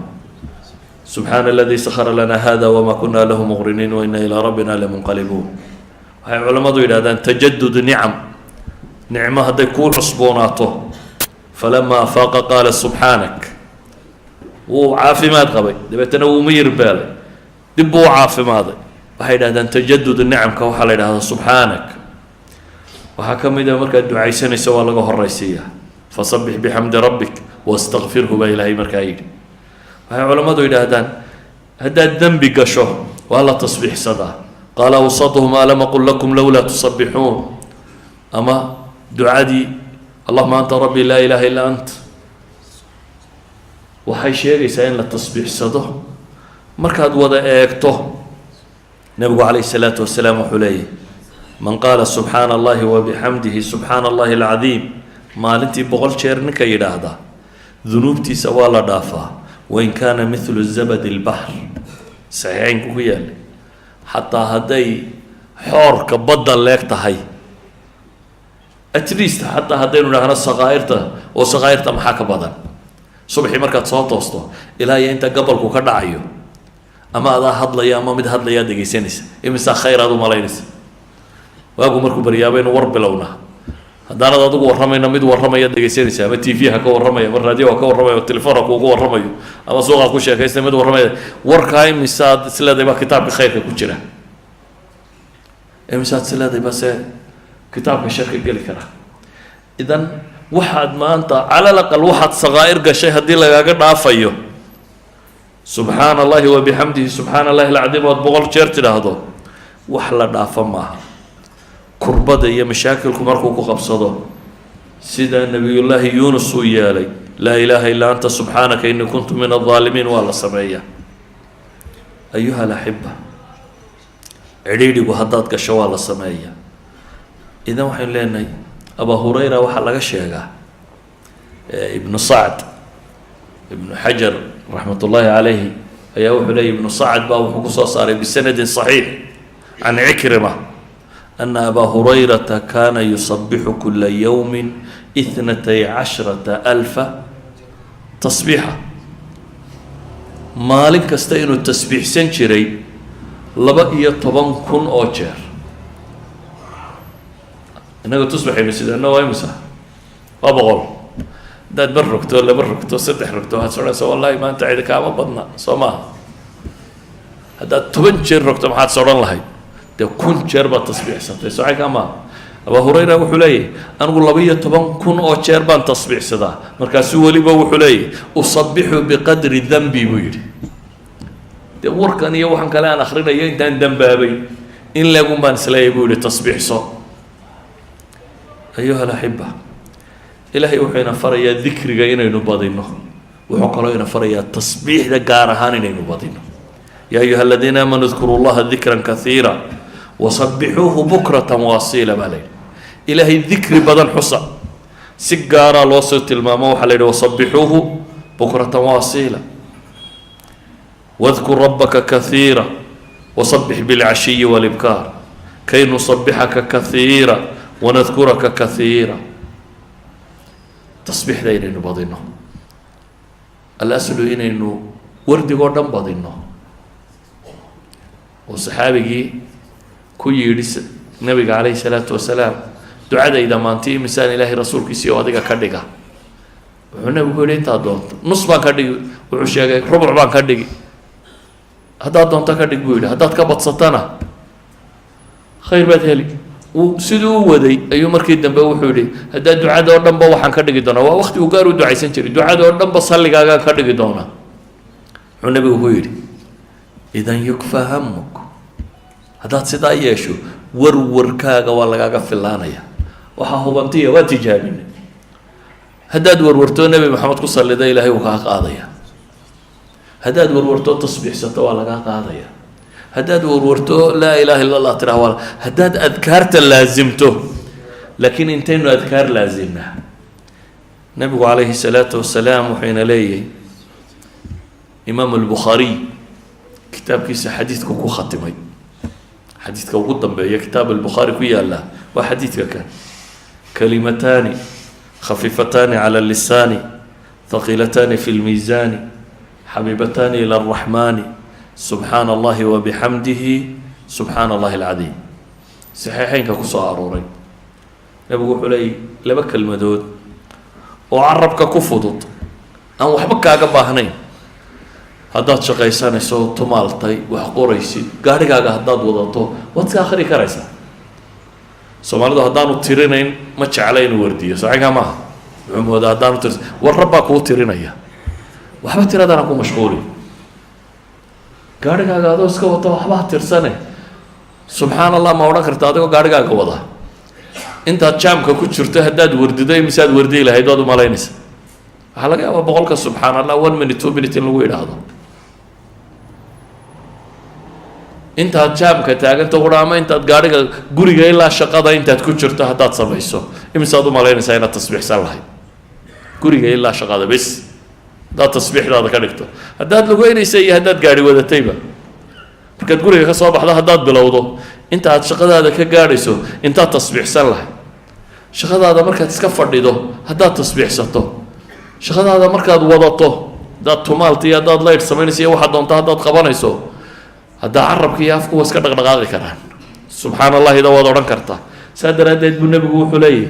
subxaana aladii sakhara lana hada wamaa kunaa lahu muqriniin waina ilaa rabbina lamunqalibuun waxay culammadu yidhahdaan tajadud nicam nicmo hadday kuu cusboonaato falamaa afaaqa qaala subxaanak wuu caafimaad qabay dabeetana wuu miyir beelay dib buu u caafimaaday waxay yidhahdaan tajadud nicamka waxaa la yidhahdaa subxaanak waxaa ka mid a markaad ducaysanayso waa laga horaysiiyaa fasabbix bixamdi rabbik wastakfirhu baa ilaahay markaa yidhi waxay culammadu yidhaahdaan haddaad dembi gasho waa la tasbiixsadaa qaala awsatuhum alam aqul lakum lowlaa tusabbixuun ama ducadii allahuma anta rabbi laa ilaaha illaa ant waxay sheegaysaa in la tasbiixsado markaad wada eegto nabigu calayhi salaatu wasalaam wuxuu leeyahy man qaala subxaana allahi wabixamdihi subxaana allahi alcadiim maalintii 100 jeer ninka yidhaahda dunuubtiisa waa la dhaafaa wain kaana midlu zabadi lbaxr saxiixeynku ku yaallay xataa hadday xoorka badda leeg tahay at least xataa haddaynu idhaahno sakaa'irta oo sakaa'irta maxaa ka badan subaxii markaad soo toosto ilaa iyo inta gabalku ka dhacayo ama adaa hadlaya ama mid hadlayaa dhegaysanaysa imisaa khayr aad u malaynaysa waagu markuu baryaabaynu war bilownaa haddaanad adigu warramayna mid warramaya dhegaysanaysa ama t v ha ka warramaya ama raadiyo ha ka warramayo ama telefoon ha kuugu warramayo ama suuqa ku sheekaysta mid warramaya warkaa imisaad isleedahay baa kitaabka khayrka ku jira imisaad isleedahay baa se kitaabka sharka geli karaa idan waxaad maanta cala alaqal waxaad sakaa'ir gashay haddii lagaaga dhaafayo subxaana allahi wabixamdihi subxaana allahi alcadiim ood 100 jeer tidhaahdo wax la dhaafo maaha kurbada iyo mashaakilku markuu ku qabsado sida nabiyullaahi yuunus uu yeelay laa ilaaha illaa anta subxaanaka innii kuntu min aldaalimiin waa la sameeyaa ayuha alaxiba cidhiidhigu haddaad gasho waa la sameeyaa idan waxaynu leenahay abaa hurayra waxaa laga sheegaa ibnu sacd ibnu xajar raxmat ullaahi calayhi ayaa wuxuu leeyay ibnu sacd baa wuxuu kusoo saaray bisanadin saxiix can cikrima ana abaa hurayrata kaana yusabixu kula yowmi 12,000 tasbiixa maalin kasta inuu tasbiixsan jiray 12,000 oo jeer innaga tusbaxaynu sideena waa imisa waa 100 haddaad bar rogto 2 rogto 3 rogto waxaad sodhanaysaa wallahi maanta cidi kaama badna soo maaha haddaad 10 jeer rogto maxaad sodhan lahayd dee 1,000 jeer baad tasbiixsatay socay kaa maaha abaa hurayra wuxuu leeyahy anigu 12,000 oo jeer baan tasbiixsadaa markaasuu weliba wuxuu leeyahy usabixu biqadri danbi buu yidhi dee warkan iyo waxaan kale aan akrinayo intaan dambaabay in leegun baan isleeyahy buu yihi tasbiixso ayuha alaxiba ilaahay wuxuu ina farayaa dikriga inaynu badino wuxuu kaloo ina farayaa tasbiixda gaar ahaan inaynu badino yaa ayuha aladiina aamanuu dkuru llaha dikran kaiira wasabixuuhu bukratan waasiila baa layidhi ilaahay dikri badan xusa si gaaraa loo soo tilmaamo waxaa la yidhi wasabixuuhu bukratan waasiila wadkur rabbaka kaiira wasabix bilcashiyi walibkaar kay nusabixaka kaiira wanadkuraka kaiira tasbiixda inaynu badino alaslu inaynu wardigoo dhan badino oo saxaabigii ku yidhi nabiga calayhi salaatu wasalaam ducadayda maanti imisaan ilaahay rasuulkiisii oo adiga ka dhiga wuxuu nabigu yihi intaad doonto nus baan ka dhigi wuxuu sheegay rubuc baan ka dhigi haddaad doonto ka dhig buu yidhi haddaad ka badsatana khayr baad heli siduu u waday ayuu markii dambe wuxuu yihi haddaad ducada oo dhan ba waxaan ka dhigi doonaa waa waqti uu gaar u ducaysan jiray ducada oo dhan ba salligaagaan ka dhigi doonaa wuxuu nabigu ku yidhi idan yukfa hamuk haddaad sidaa yeesho warwarkaaga waa lagaaga filaanaya waxaa hubantiya waa tijaabinay haddaad warwarto nebi maxamed ku sallida ilaahay wuu kaa qaadaya haddaad warwarto tasbiixsato waa lagaa qaadaya haddaad warwarto laa ilaaha illa allah tiraa waa haddaad adkaarta laasimto laakiin intaynu adkaar laasimnaa nabigu calayhi salaatu wasalaam wuxuuna leeyahay imaam albukhaariy kitaabkiisa xadiidku ku khatimay xadiidka ugu dambeeya kitaab albukhaari ku yaalla waa xadiidka kan kalimataani khafiifataani cala allisaani thaqiilataani fi lmiisaani xabiibataani ila alraxmaani subxaana allahi wabixamdihi subxaana allahi alcadiim saxiixeynka ku soo arooray nabigu wuxuu leeyay laba kelmadood oo carabka ku fudud aan waxba kaaga baahnayn haddaad shaqaysanayso tumaaltay wax qoraysid gaadhigaaga haddaad wadato waad iska akhri karaysaa soomaalidu haddaanu tirinayn ma jecla inuu wardiyo saxiixa maaha wuxuu moodaa haddaanu tiris war rabbaa kuu tirinaya waxba tiradana ku mashquuli gaadhigaaga adoo iska wata waxba ha tirsane subxaan allah ma odhan karta adigoo gaadhigaaga wada intaad jaamka ku jirto haddaad wardido misaad wardiyi lahayd waad umalaynaysa waxaa laga yaabaa boqolka subxaan allah 1 minute 2 minute in lagu idhaahdo intaad jaamka taaganta qura ama intaad gaadhiga guriga ilaa shaqada intaad ku jirto haddaad samayso imisaad umalaynaysaa inaad tasbiixsan lahayd guriga ilaa shaqada bes haddaad tasbiixdaada ka dhigto haddaad lugeynaysa iyo haddaad gaadhi wadatayba markaad guriga ka soo baxdo haddaad bilowdo inta aad shaqadaada ka gaadhayso intaad tasbiixsan lahayd shaqadaada markaad iska fadhido haddaad tasbiixsato shaqadaada markaad wadato haddaad tumaalta iyo haddaad laydh samaynayso iyo waxaad doonta haddaad qabanayso haddaa carabka iyo afku waa iska dhaqdhaqaaqi karaan subxaan allahida waad odhan kartaa saa daraaddeed buu nebigu wuxuu leeyahy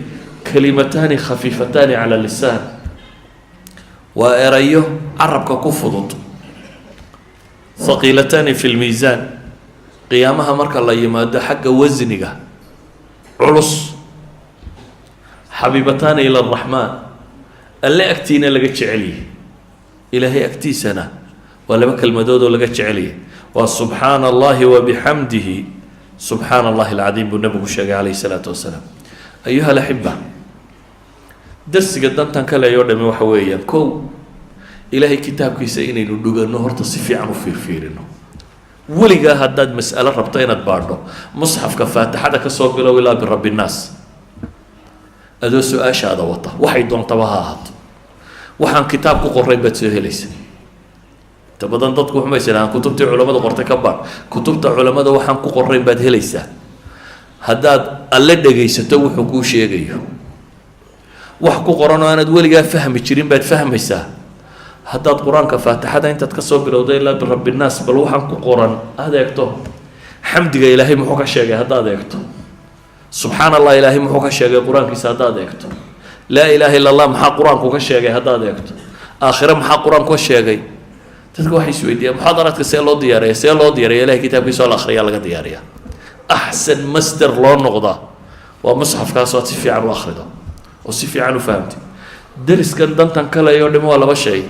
kalimataani khafiifataani cala lisaan waa erayo carabka ku fudud haqiilataani fi lmiisaan qiyaamaha marka la yimaado xagga wasniga culus xabiibataani ila araxmaan alle agtiina laga jecelyahy ilaahay agtiisana waa laba kelmadood oo laga jecelyahy waa subxaana allahi wabixamdihi subxaana allahi alcadiim buu nabigu sheegay calayhi salaatu wasalaam ayuha alaxiba darsiga dantan ka leeyoo dhami waxa weeyaan kow ilaahay kitaabkiisa inaynu dhugano horta si fiican u fiirfiirino weligaa haddaad mas'alo rabto inaad baadho musxafka faatixada ka soo bilow ilaa birabbi nnaas adoo su-aashaada wata waxay doontaba ha ahaato waxaan kitaab ku qorayn baad soo helaysa inta badan dadku waxmaysanaan kutubtii culamada qortay ka baadh kutubta culamada waxaan ku qorayn baad helaysaa haddaad alle dhegaysato wuxuu kuu sheegayo wax ku qoran oo aanaad weligaa fahmi jirin baad fahmaysaa haddaad qur-aanka faatixada intaad ka soo bilowda ilaa birabbi nnaas bal waxaan ku qoran aad eegto xamdiga ilaahay muxuu ka sheegay haddaad eegto subxaan allah ilaahay muxuu ka sheegay qur-aankiisa haddaad eegto laa ilaaha illa allah maxaa qur-aanku ka sheegay haddaad eegto aakhire maxaa qur-aanku ka sheegay dadka waxay isweydiiyaan muxaadaraadka see loo diyaariya ilahay kitaabkiisa oo la akhriyaa laga diyaariyaa axsan master loo noqdaa waa musxafkaas oo aad si fiican u akhrido oo si fiican u fahamtid dariskan dantan kaleyo dhimo waa laba shay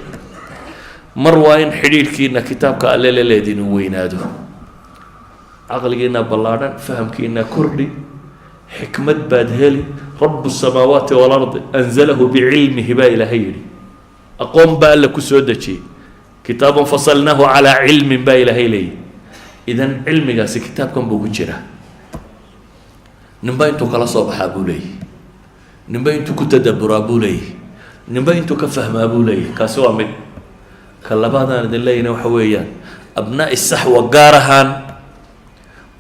mar waa in xidhiidhkiina kitaabka alle la leedin uu weynaado caqligiina ballaadhan fahamkiina kordhi xikmad baad heli rabu samaawaati waalardi anzalahu bicilmihi baa ilaahay yidhi aqoon baa alla ku soo dejiyey kitaaban fasalnaahu calaa cilmin baa ilaahay leeyihi idan cilmigaasi kitaabkan buu ku jiraa ninba intuu kala soo baxaa buu leeyahy ninba intuu ku tadaburaa buu leeyahy ninba intuu ka fahmaa buu leeyahy kaasi waa mid ka labaadaan idin leeyina waxa weeyaan abnaa'i saxwa gaar ahaan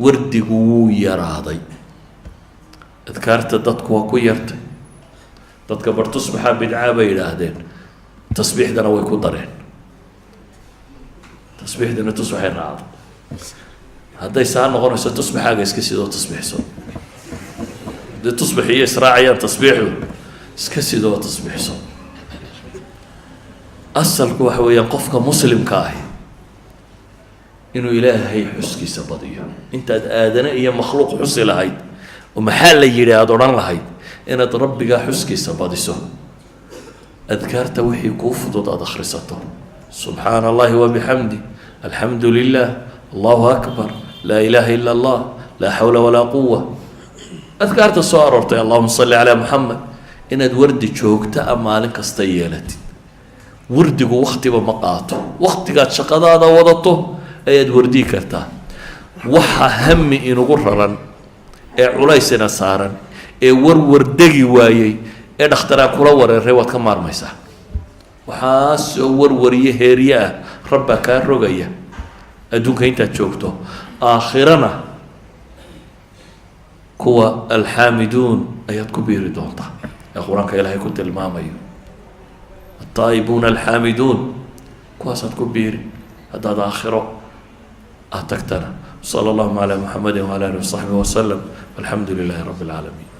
wardigu wuu yaraaday adkaarta dadku waa ku yartay dadka bar tusbaxaa bidcaa bay yidhaahdeen tasbiixdana way ku dareen tasbiixdana tusbaxay raacday hadday saa noqonayso tusbaxaaga iska sidoo tasbiixso haddii tusbax iyo israacayaan tasbiixdu iska sidoo tasbiixso asalku waxa weeyaan qofka muslimka ahi inuu ilaahay xuskiisa badiyo intaad aadane iyo makhluuq xusi lahayd oo maxaa la yidhi aada odhan lahayd inaad rabbigaa xuskiisa badiso adkaarta wixii kuu fudud aada akhrisato subxaana allahi wabixamdi alxamdu lilah allahu akbar laa ilaaha ila allah laa xawla walaa quwa adkaarta soo aroortay allahuma salli calaa muxamed inaad wardi joogta a maalin kasta yeelatid wardigu waktiba ma qaato waktigaad shaqadaada wadato ayaad wardiyi kartaa waxa hami inugu raran ee culaysina saaran ee warwardegi waayey ee dhakhtaraan kula wareeray waad ka maarmaysaa waxaasoo warwariye heerye ah rabbaa kaa rogaya adduunka intaad joogto aakhirana kuwa alxaamiduun ayaad ku biiri doontaa ee qur-aanka ilaahay ku tilmaamayo ataa'ibuuna alxaamiduun kuwaasaad ku biiri haddaad aakhiro aad tagtana صلى الله على محمد وعلى آله وصحبه وسلم والحمد لله رب العالمين.